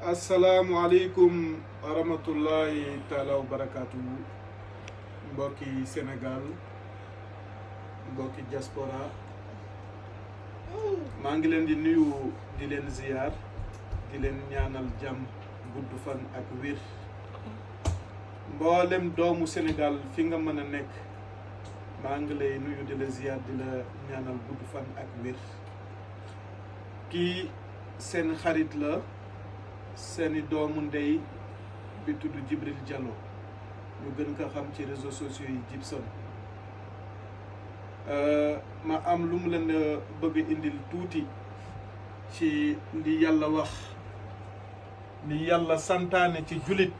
asalaamualeykum wa rahmatullahi taala wa barakaatu mbokki Sénégal mbokki diaspora maa ngi leen di nuyu di leen ziyaar di leen ñaanal jàmm gudd fan ak wér mboolem doomu Sénégal fi nga mën a nekk maa ngi lay nuyu di la ziyaar di la ñaanal gudd fan ak wér kii seen xarit la seeni doomu ndey bi tudd Djibril Diallo ñu gën ko xam ci réseaux sociaux yi Djibson ma am lu mu leen bëgg indil tuuti ci li yàlla wax li yàlla santaane ci jullit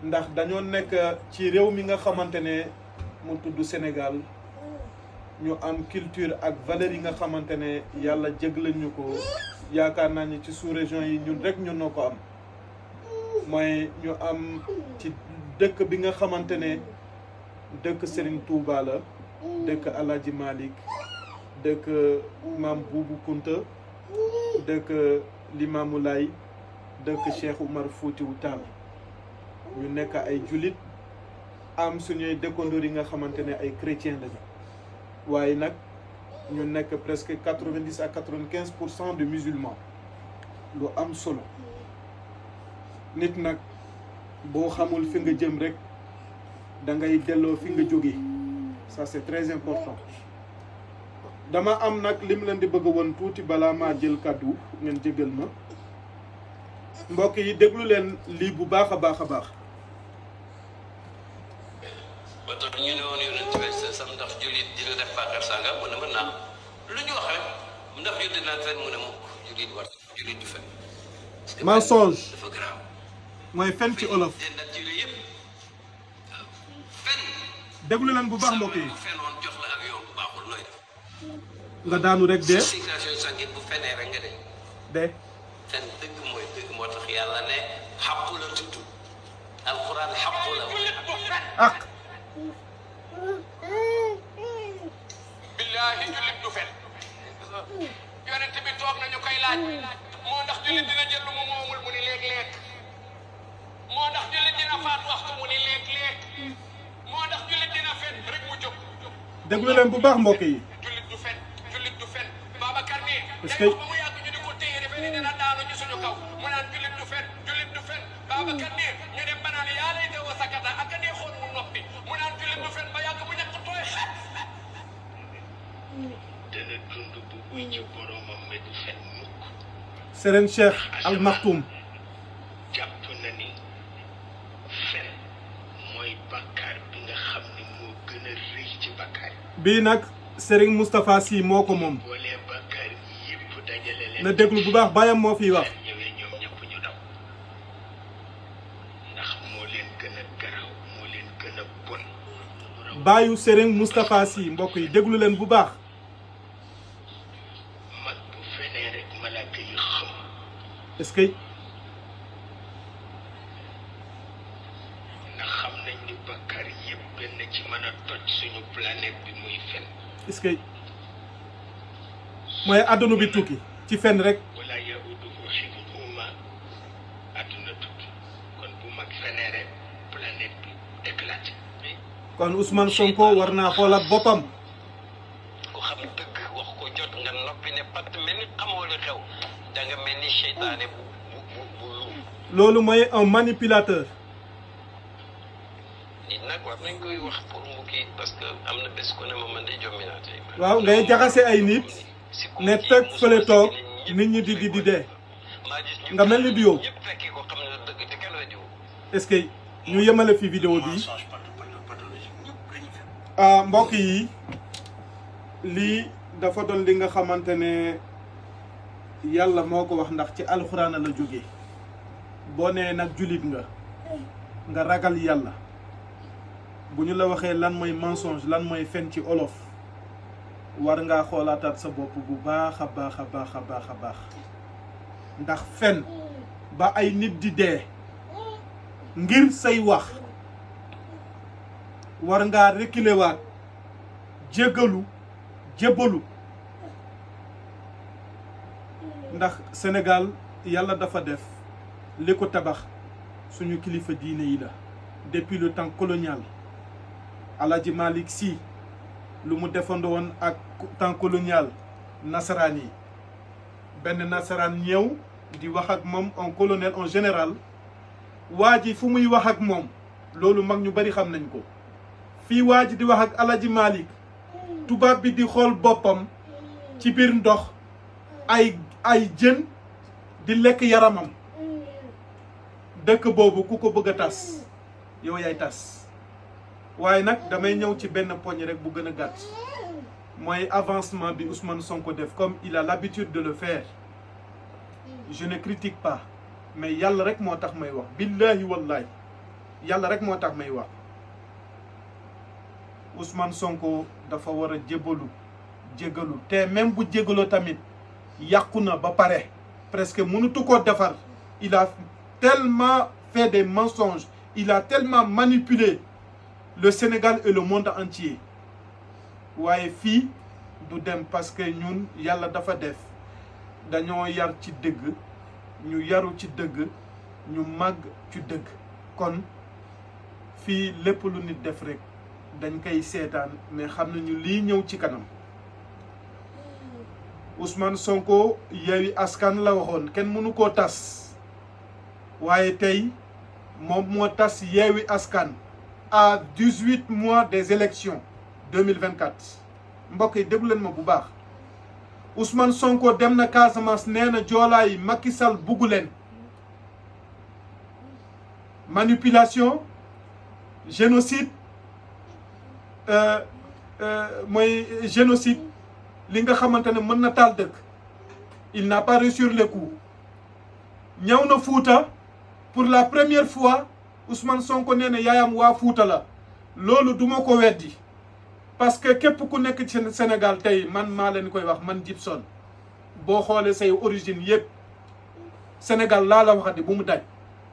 ndax dañoo nekk ci réew mi nga xamante ne mu tudd Sénégal ñu am culture ak valeurs yi nga xamante ne yàlla jéglañ ñu ko yaakaar naa ni ci sous-région yi ñun rek ñun noo ko am mooy ñu am ci dëkk bi nga xamante ne dëkk Serigne Touba la dëkk Alaaji Malick dëkk Maam Buubu Kunta dëkk Limaamu Laay dëkk Cheikh Oumar Foutiou Tall ñu nekk ay jullit am suñuy dëkkandoor yi nga xamante ne ay chrétien lañu waaye nag ñu nekk presque 90 à 95% de musulmans lu am solo nit nag boo xamul fi nga jëm rek da ngay delloo fi nga jógee ça c'est très important dama am nag lim leen di bëgg woon tuuti balaa maa jël kàddu ngeen jégal ma mbokk yi déglu leen lii bu baax a baax a baax. ba tax ñu ne woon yonent bi sam ndax jullit dina def bàkkaar sàngam mu ne mën naa lu ñu wax rek ndax jullit dina fen mu ne mukk jullit du fen mensonge dafa garaaw mooy fen ci olof den nag jullit yëpp waaw fen déglu leen bu baax mbokk yi bu fen woon jox la avion bu baaxul nooy def nga daanu rek dee circulation sanguine bu fenee rek nga de fen dëgg mooy dëgg moo tax yàlla ne xàqu la tudd alquran xàqu la ak billaahi jullit du fen yonent bi toog nañu koy laaj moo ndax jullit dina jël lu mu moomul mu ni léeg-léeg moo ndax jullit dina faat waxtu mu ni léeg-léeg moo ndax jullit dina fen rek mu jóg déglu leen bu baax mbokk yi jullit du fen Babacar nii est-ce day que ba mu yàgg ñu di ko téye defe ni dina daanu ci suñu kaw mu naan jullit du fen Babacar nii ñu dem ba naan yaa lay dewa sakata ak a nee xoon mu noppi mu naan jullit du fen ba yàgg mu ñàkk tooy xet dana dund bu wuy ci boromam mais du fen mukk Serigne Cheikh Al Maktoum jàpp na ni fen mooy bàkkaar bi nga xam ni moo gën a rëy ci bàkkaar bii nag Serigne Moustapha Sy moo ko moom boolee bàkkaar yëpp dajale leen na déglu bu baax bàyyam moo fiy wax ñëwee ñoom ñëpp ñu daw ndax moo leen gën a garaaw moo leen gën a bon bàyyu Serigne Moustapha Sy mbokk yi déglu leen bu baax mag bu fenee rek malaaka yi xam est-ce que ndax xam nañ ni bàkkaar yëpp benn ci mën a toj suñu planète bi muy fen est-ce que mooy àdduna bi tukki ci fenn rek wala yauduhu hifzuhuma àdduna tukki kon bu mag fenee rek planète bi éclaté kon Ousmane Sonko war naa xoolaat boppam ku xam dëgg wax ko jot nga noppi ne patt mel ni xamoo li xew da nga mel ni seytaane bu luum loolu mooy un manipulateur nit nag war nañ koy wax pour mu kii parce que am na bés ku ne ma man de jommi naa tey waaw ngay jaxase ay nit ne teg fële toog nit ñi di dee nga mel ni du yow ñëpp fekkee ko xam ne dëgg te kenn weddiwu est-ce que ñu yemale fi vidéo bi mbokk yi lii dafa doon li nga xamante ne yàlla moo ko wax ndax ci alxuraan la jógee boo nee nag jullit nga ragal yàlla bu ñu la waxee lan mooy mensonge lan mooy fen ci olof war ngaa xoolaataat sa bopp bu baax a baax a baax a baax a baax ndax fen ba ay nit di dee ngir say wax war ngaa reculer waat jébbalu ndax Sénégal yàlla dafa def li ko tabax suñu kilifa diine yi la depuis le temps colonial. Alaaji Malick Sy lu mu defandoo woon ak temps colonial nasaraan yi benn nasaraan ñëw di wax ak moom un colonel en général waa ji fu muy wax ak moom loolu mag ñu bari xam nañ ko. fii waa ji di wax ak Alaaji Malick tubaab bi di xool boppam ci biir ndox ay jën di lekk yaramam. dëkk boobu ku ko bëgg a tas yow yaay tas. waaye nag damay ñëw ci benn poñ rek bu gën a gàtt mooy avancement bi Ousmane Sonko def comme il a l'habitude de le faire. Je ne critique pas mais yàlla rek moo tax may wax billahi wallahi yàlla rek moo tax may wax. Ousmane Sonko dafa war a jégalu te même bu jégaloo tamit yàqu na ba pare presque mënutu koo defar. Il a tellement fait des mensonges, il a tellement manipulé le Sénégal et le monde entier. waaye fii du dem parce que ñun yàlla dafa def dañoo yar ci dëgg ñu yaru ci dëgg ñu màgg ci dëgg kon fii lépp lu nit def rek dañ koy seetaan mais xam nañu lii ñëw ci kanam. Ousmane Sonko Yewwi Askan la waxoon kenn mënu koo tas waaye tey moom moo tas Yewwi Askan à 18 mois des élections 2024 mbokk yi déglu leen ma bu baax. Ousmane Sonko dem na Casamance nee na joolaa yi Macky Sall buggu leen. Manipulation génocide mooy génocide li nga xamante ne mën na taal dëkk. Il n'a pas réussi le coup. ñëw na Fuuta pour la première fois Ousmane Sonko nee na yaayam waa Fuuta la loolu duma ko weddi parce que képp ku nekk ci Sénégal tey man maa leen koy wax man Djibson boo xoolee say origine yëpp Sénégal laa la waxati bu mu daj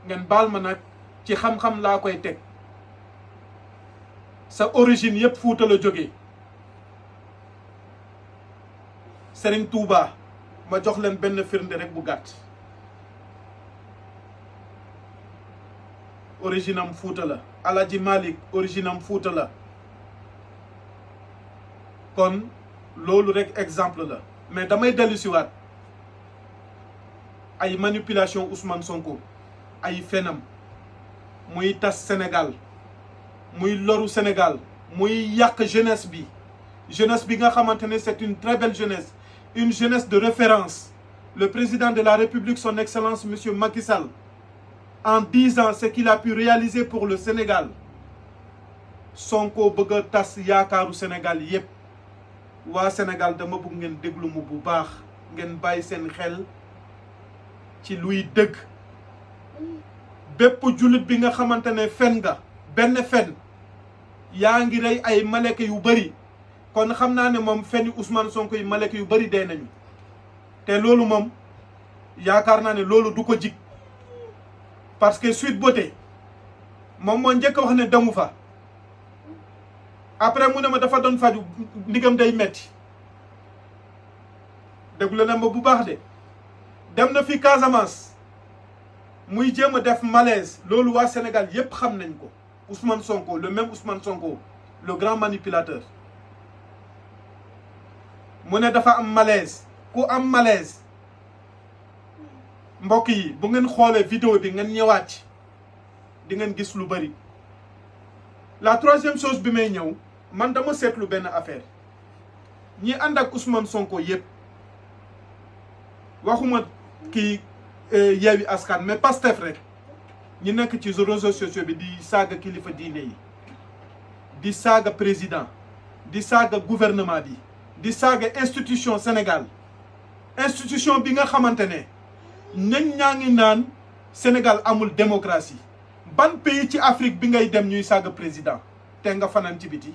ngeen baal ma nag ci xam-xam laa koy teg sa origine yëpp Fuuta la jógee. Serigne Touba ma jox leen benn firnde rek bu gàtt origine am Fuuta la. Alaaji Malick origine am Fuuta la kon loolu rek exemple la mais damay dellu siwaat ay manipulation Ousmane Sonko ay fenam muy tas Sénégal muy loru Sénégal muy yàq jeunesse bi nga xamante ne c'est une très belle jeunesse une jeunesse de référence. Le président de la République son excellence monsieur Macky Sall en 10 ans ce qu'il a pu réaliser pour le Sénégal Sonko bëgg a tas yaakaaru Sénégal yépp. waa Sénégal dama bëgg ngeen déglu mu bu baax ngeen bàyyi seen xel ci luy dëgg bépp jullit bi nga xamante ne fen nga benn fen yaa ngi rey ay malek yu bari kon xam naa ne moom feni Ousmane Sonko yi malek yu bari dee nañu te loolu moom yaakaar naa ne loolu du ko jig parce que Sweet Beauté moom moo njëkk wax ne demu fa après mu ne ma dafa doon faju ndigam day metti déglu na ma bu baax de dem na fi Casamance muy jéem a def malaise loolu waa Sénégal yépp xam nañ ko. Ousmane Sonko le même Ousmane Sonko le grand manipulateur mu ne dafa am malaise ku am malaise mbokk yi bu ngeen xoolee vidéo bi ngeen ñëwaat di ngeen gis lu bari. La troisième chose bi may ñëw man dama seetlu benn affaire ñi ànd ak Ousmane Sonko yépp waxuma kii Yewwi Askan mais Pastef rek ñi nekk ci réseaux sociaux bi di saaga kilifa diine yi di saaga président di saaga gouvernement bi di saaga institution Sénégal institution bi nga xamante ne ñañ ñaa ngi naan Sénégal amul démocratie ban pays ci Afrique bi ngay dem ñuy saaga président te nga fanaan ci biti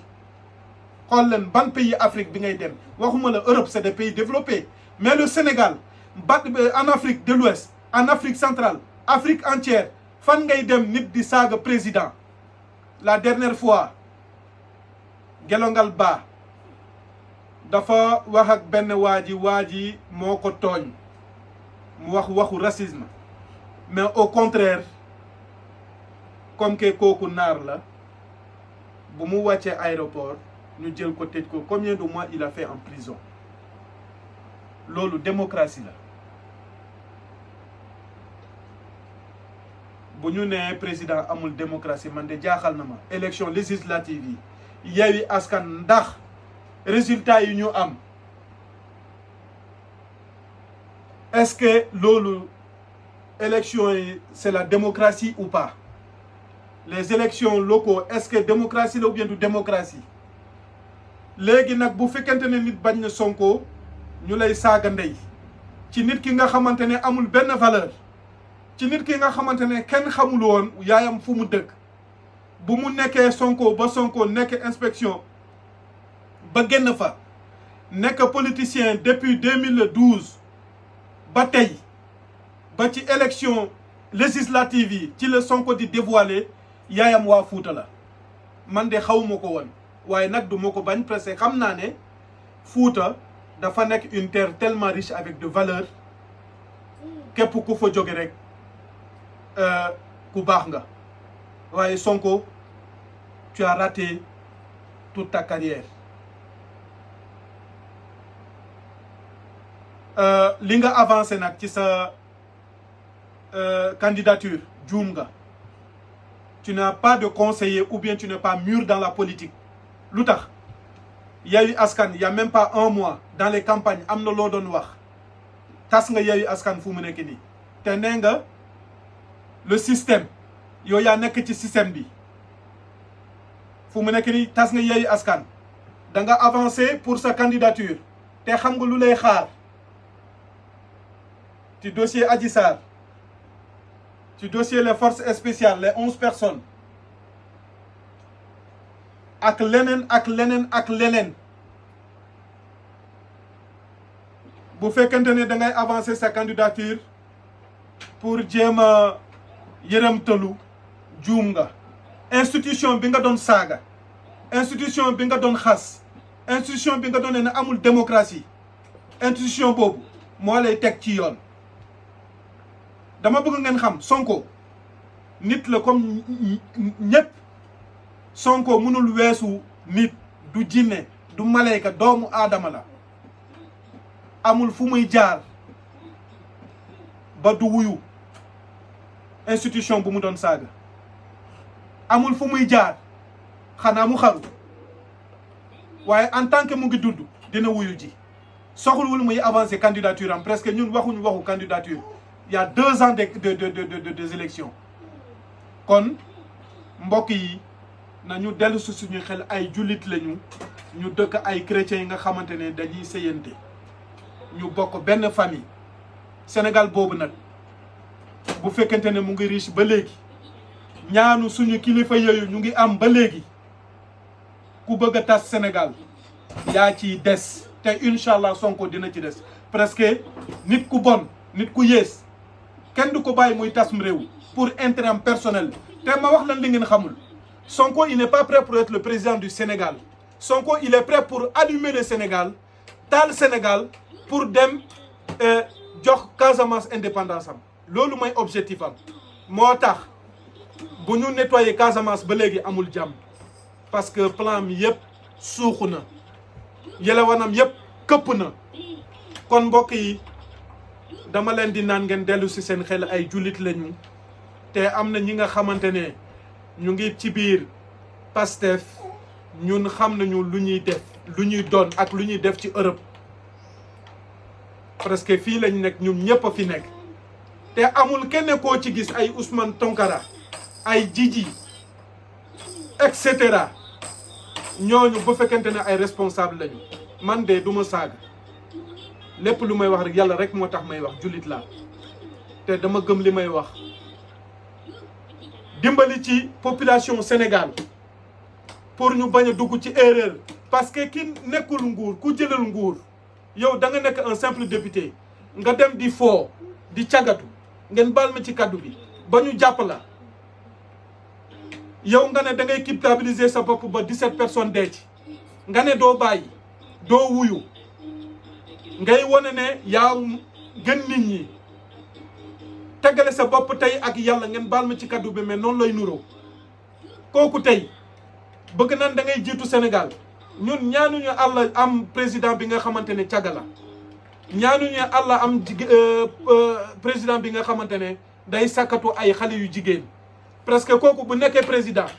xool leen ban pays Afrique bi ngay dem waxuma la Europe c'est des pays développés mais le Sénégal en Afrique de l'Ouest en Afrique centrale Afrique entière fan ngay dem nit di saaga président. La dernière fois Gelongal Ba dafa wax ak benn waa ji moo ko tooñ mu wax waxu racisme mais au contraire comme que kooku naar la bu mu wàccee aéroport ñu jël ko tëj ko combien de mois il a fait en prison loolu démocratie la bu ñu nee président amul démocratie man de jaaxal na ma élection législative yi Yewwi Askan ndax résultat yi ñu am est-ce que loolu élection yi c'est la démocratie ou pas les élections locaux est-ce que démocratie la ou bien du démocratie léegi nag bu fekkente ne nit bañ na Sonko ñu lay saaga ndey ci nit ki nga xamante ne amul benn valeur ci nit ki nga xamante ne kenn xamul woon yaayam fu mu dëkk bu mu nekkee Sonko ba Sonko nekk inspection ba génn fa nekk politicien depuis 2012 ba tey ba ci élection législative yi ci la Sonko di dévoiler yaayam waa Fuuta la man de xawuma ko woon waaye nag du ma ko bañ parce que xam naa ne Fuuta dafa nekk une terre tellement riche avec de valeurs képp ku fa jóge rek ku baax nga waaye Sonko tu as raté toute ta carrière li nga avancé nag ci sa candidature juum nga tu n'as pas de conseiller ou bien tu n'es pas mûr dans la politique lu tax Yewwi Askan y a même pas un mois dans les campagnes am na loo doon wax tas nga Yewwi Askan fu mu nekk nii te nee nga le système yow yaa nekk ci système bi fu mu nekk nii tas nga Yewwi Askan da nga avancé pour sa candidature te xam nga lu lay xaar ci dossier Adji Sarr ci dossier les forces spéciales les 11 personnes ak leneen ak leneen ak leneen bu fekkente ne da ngay avancer sa candidature pour jéem a yërëmtalu juum nga institution bi nga doon saaga institution bi nga doon xas institution bi nga doon ne amul démocratie institution boobu moo lay teg ci yoon dama bëgg ngeen xam Sonko nit la comme ñépp Sonko mënul weesu nit du jinne du malayka doomu aadama la amul fu muy jaar ba du wuyu institution bu mu doon saaga amul fu muy jaar xanaa mu xaru waaye en tant que mu ngi dund dina wuyu ji soxlawul muy avancer candidature am presque ñun waxuñu waxu candidature il y a 2 ans des élections kon mbokk yi nañu dellu si suñu xel ay jullit lañu ñu dëkk ay chrétiens yi nga xamante ne dañuy sëyante ñu bokk benn famille Sénégal boobu nag bu fekkente ne mu ngi riche ba léegi ñaanu suñu kilifa yooyu ñu ngi am ba léegi ku bëgg a tas Sénégal yaa ciy des te incha allah Sonko dina ci des presque nit ku bon nit ku yées kenn du ko bàyyi muy tas réew pour intérêt personnel te ma wax lan li ngeen xamul Sonko il n'est pas prêt pour être le président du Sénégal Sonko il est prêt pour allumer le Sénégal taal Sénégal pour dem jox Casamance indépendance am loolu mooy objectif am moo tax bu ñu nettoyer Casamance ba léegi amul jàmm parce que plan mi yëpp suuxu na yelewanam yëpp këpp na kon mbokk yi dama leen di naan ngeen dellu si seen xel ay jullit lañu te am na ñi nga xamante ne ñu ngi ci biir Pastef ñun xam nañu lu ñuy def lu ñuy doon ak lu ñuy def ci Europe presque fii lañ nekk ñun ñëpp a fi nekk te amul kenn koo ci gis ay Ousmane Tounkara ay Djidji et cetera ñooñu bu fekkente ne ay responsable lañu man de du ma saaga lépp lu may wax rek yàlla rek moo tax may wax jullit laa te dama gëm li may wax dimbali ci population Sénégal pour ñu bañ a dugg ci erreur parce que ki nekkul nguur ku jëlal nguur yow da nga nekk un simple député nga dem di foo di cagatu ngeen baal ma ci kaddu bi ba ñu jàpp la yow nga ne da ngay culpabiliser sa bopp ba 17 personnes dee ci nga ne doo bàyyi doo wuyu ngay wane ne yaa gën nit ñi teggale sa bopp tey ak yàlla ngeen baal ma ci kaddu bi mais noonu lay nuroo kooku tey bëgg nan da ngay jiitu Sénégal ñun ñaanuñu àlla am président bi nga xamante ne caga la ñaanuñu àlla am président bi nga xamante ne day sakkatu ay xale yu jigéen presque kooku bu nekkee président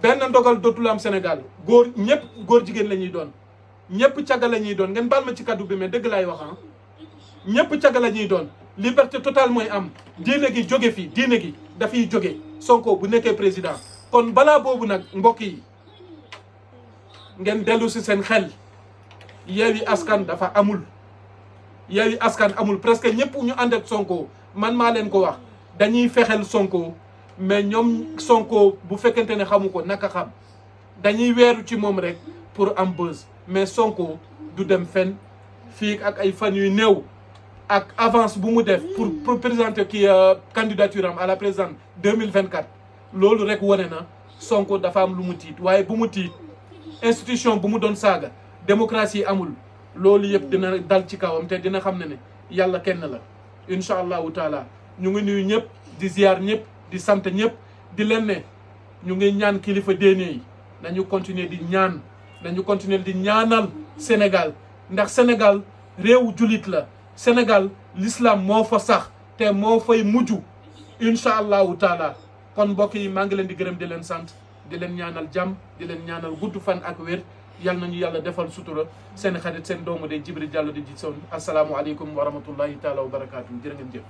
benn ndogal dootul am Sénégal góor ñëpp góor jigéen la ñuy doon ñëpp caga la ñuy doon ngeen baal ma ci kaddu bi mais dëgg laay wax ah ñëpp caga la ñuy doon liberté totale mooy am diine gi jóge fii diine gi dafiy jóge Sonko bu nekkee président kon balaa boobu nag mbokk yi ngeen dellu si seen xel Yewwi Askan dafa amul Yewwi Askan amul presque ñëpp ñu ànd ak Sonko man maa leen ko wax dañuy fexeel Sonko mais ñoom Sonko bu fekkente ne xamu ko naka xam dañuy weeru ci moom rek pour am buzz mais Sonko du dem fenn fii ak ay fan yu néew ak avance bu mu def pour présenter kii candidature am à la présidence 2024 loolu rek wane na Sonko dafa am lu mu tiit waaye bu mu tiit institution bu mu doon saaga démocratie amul loolu yëpp dina dal ci kawam te dina xam ne yàlla kenn la incha allahu taala ñu ngi nuyu ñëpp di ziar ñëpp di sant ñëpp di leen ne ñu ngi ñaan kilifa diine yi nañu continuer di ñaan nañu continuer di ñaanal Sénégal ndax Sénégal réewu jullit la Sénégal l'islam moo fa sax te moo fay mujj incha allahu taala kon mbokk yi maa ngi leen di gërëm di leen sant di leen ñaanal jàmm di leen ñaanal gudd fan ak wér yal nañu yàlla defal sutura seen xarit seen doomu de Djibril Diallo di ji son asalaamualeykum wa rahmatullahi taala wa barakaatu jërë ngeen jëf